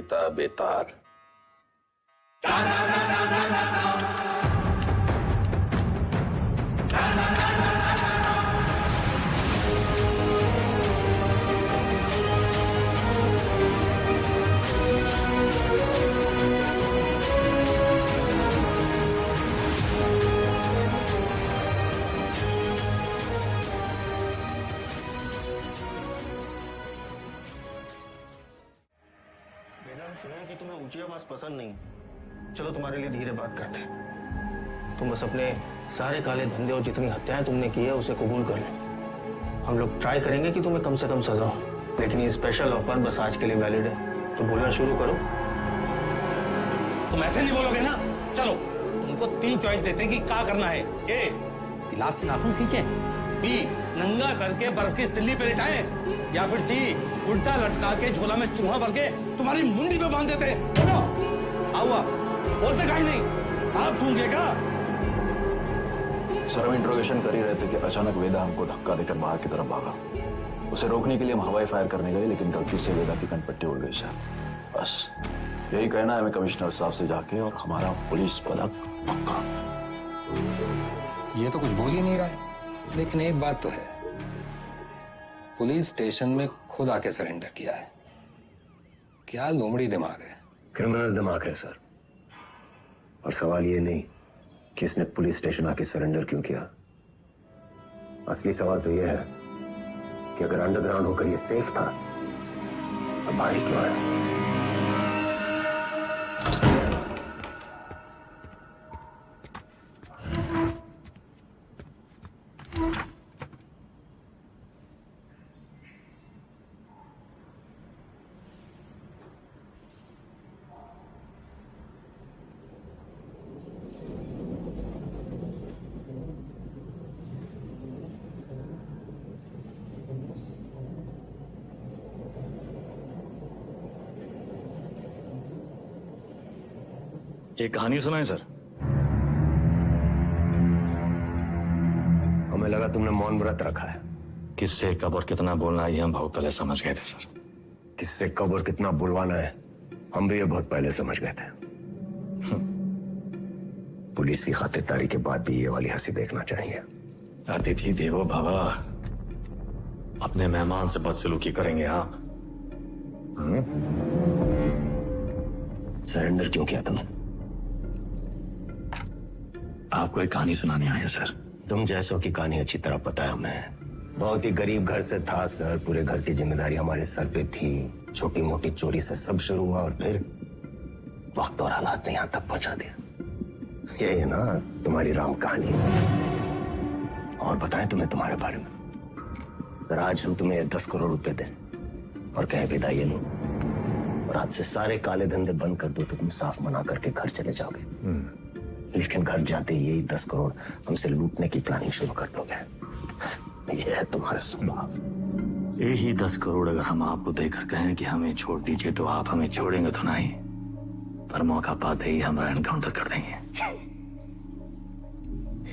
देता बेतार। सुना कि तुम्हें ऊंची आवाज पसंद नहीं। चलो तुम्हारे लिए धीरे बात करते हैं। तुम बस अपने सारे काले धंधे और जितनी हत्याएं तुमने की है उसे कबूल कर लो। हम लोग ट्राई करेंगे कि तुम्हें कम से कम सजा हो, लेकिन ये स्पेशल ऑफर बस आज के लिए वैलिड है। तो बोलना शुरू करो। तुम ऐसे नहीं बोलोगे ना। चलो तुमको 3 चॉइस देते हैं कि क्या करना है। ए, गिलास से नाखून खींचे, बी, नंगा करके बर्फ की सिल्ली पे लिटाए, या फिर सी, उल्टा लटका के झोला में चूहा भर के तुम्हारी मुंडी पे बांध देते। बोलो, आओ बोलते कहीं नहीं, आप सूंघेगा। सर हम इंट्रोगेशन कर ही रहे थे कि अचानक वेदा हमको धक्का देकर बाहर की तरफ भागा। उसे रोकने के लिए हम हवाई फायर करने गए, लेकिन गलती से वेदा की कनपट्टी उड़ गई सर। बस यही कहना है हमें कमिश्नर साहब से जाके, और हमारा पुलिस पदक पक्का। ये तो कुछ बोल ही नहीं रहा है, लेकिन एक बात तो है, पुलिस स्टेशन में खुद आके सरेंडर किया है। क्या लोमड़ी दिमाग है। क्रिमिनल दिमाग है सर। और सवाल ये नहीं कि इसने पुलिस स्टेशन आके सरेंडर क्यों किया। असली सवाल तो यह है कि अगर अंडरग्राउंड होकर ये सेफ था, अब बाहर ही क्यों आया। एक कहानी सुनाए सर। हमें लगा तुमने मौन व्रत रखा है। किससे कब और कितना बोलना है ये हम बहुत पहले समझ गए थे सर। किससे कब और कितना बुलवाना है हम भी ये बहुत पहले समझ गए थे। पुलिस की खातिरदारी के बाद भी ये वाली हंसी देखना चाहिए। अतिथि देवो भव, अपने मेहमान से बदसलूकी करेंगे आप। सरेंडर क्यों किया तुमने? आपको एक कहानी सुनाने आए हैं सर। तुम जैसों की कहानी अच्छी तरह पता है हमें। बहुत ही गरीब घर से था सर। पूरे घर की जिम्मेदारी हमारे सर पे थी। छोटी मोटी चोरी से सब शुरू हुआ और फिर वक्त और हालात ने यहां तक पहुंचा दिया। यही है ना तुम्हारी राम कहानी। और बताएं तुम्हें तुम्हारे बारे में। अगर आज हम तुम्हें 10 करोड़ रुपए दें और कहें विदा ये लो, और आज से सारे काले धंधे बंद कर दो, तो तुम साफ मना करके घर चले जाओगे। लेकिन घर जाते ही यही 10 करोड़ हमसे लूटने की प्लानिंग शुरू कर दोगे। ये है तुम्हारा स्वभाव। यही 10 करोड़ अगर हम आपको देकर कहें कि हमें छोड़ दीजिए, तो आप हमें छोड़ेंगे तो नहीं, पर मौका पाते ही हमारा एनकाउंटर कर देंगे।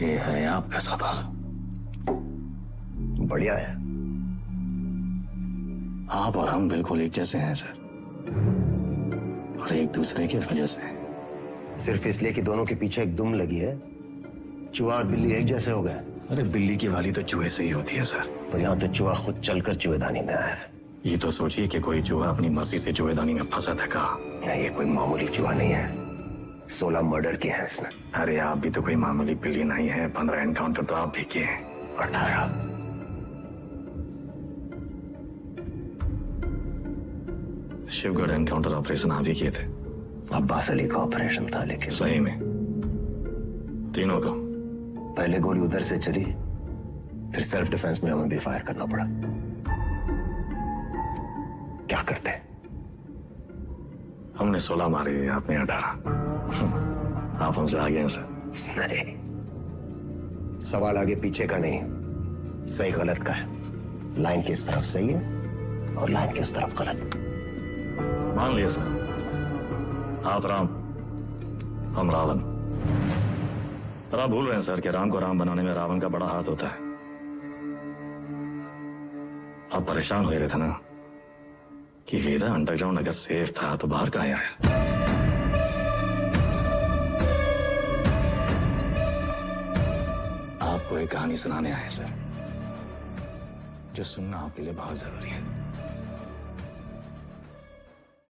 ये है आपका सवाल। बढ़िया है। आप और हम बिल्कुल एक जैसे हैं सर, और एक दूसरे की वजह से। सिर्फ इसलिए कि दोनों के पीछे एक दुम लगी है, चूहा और बिल्ली एक जैसे हो गए। अरे बिल्ली की वाली तो चूहे से ही होती है सर। पर यहाँ तो चूहा खुद चलकर चूहेदानी में आया है। ये तो सोचिए कि कोई चूहा अपनी मर्जी से चूहेदानी में फंसा था का। ये कोई मामूली चूहा नहीं है। 16 मर्डर किए हैं इसने। अरे आप भी तो कोई मामूली बिल्ली नहीं है। 15 एनकाउंटर तो आप भी किए हैं। 18। शिवगढ़ एनकाउंटर ऑपरेशन आप ही किए थे। अब्बास अली का ऑपरेशन था, लेकिन सही में तीनों का। पहले गोली उधर से चली, फिर सेल्फ डिफेंस में हमें भी फायर करना पड़ा। क्या करते? हमने 16 मारे, आपने 18। आप हमसे आगे हैं सर। नहीं, सवाल आगे पीछे का नहीं, सही गलत का है। लाइन किस तरफ सही है और लाइन किस तरफ गलत। मान लिया सर, आप राम, हम रावण। पर आप भूल रहे हैं सर कि राम को राम बनाने में रावण का बड़ा हाथ होता है। आप परेशान हो रहे थे ना, कि वेदा अंडरग्राउंड अगर सेफ था तो बाहर कहाँ आया। आपको एक कहानी सुनाने आए सर, जो सुनना आपके लिए बहुत जरूरी है।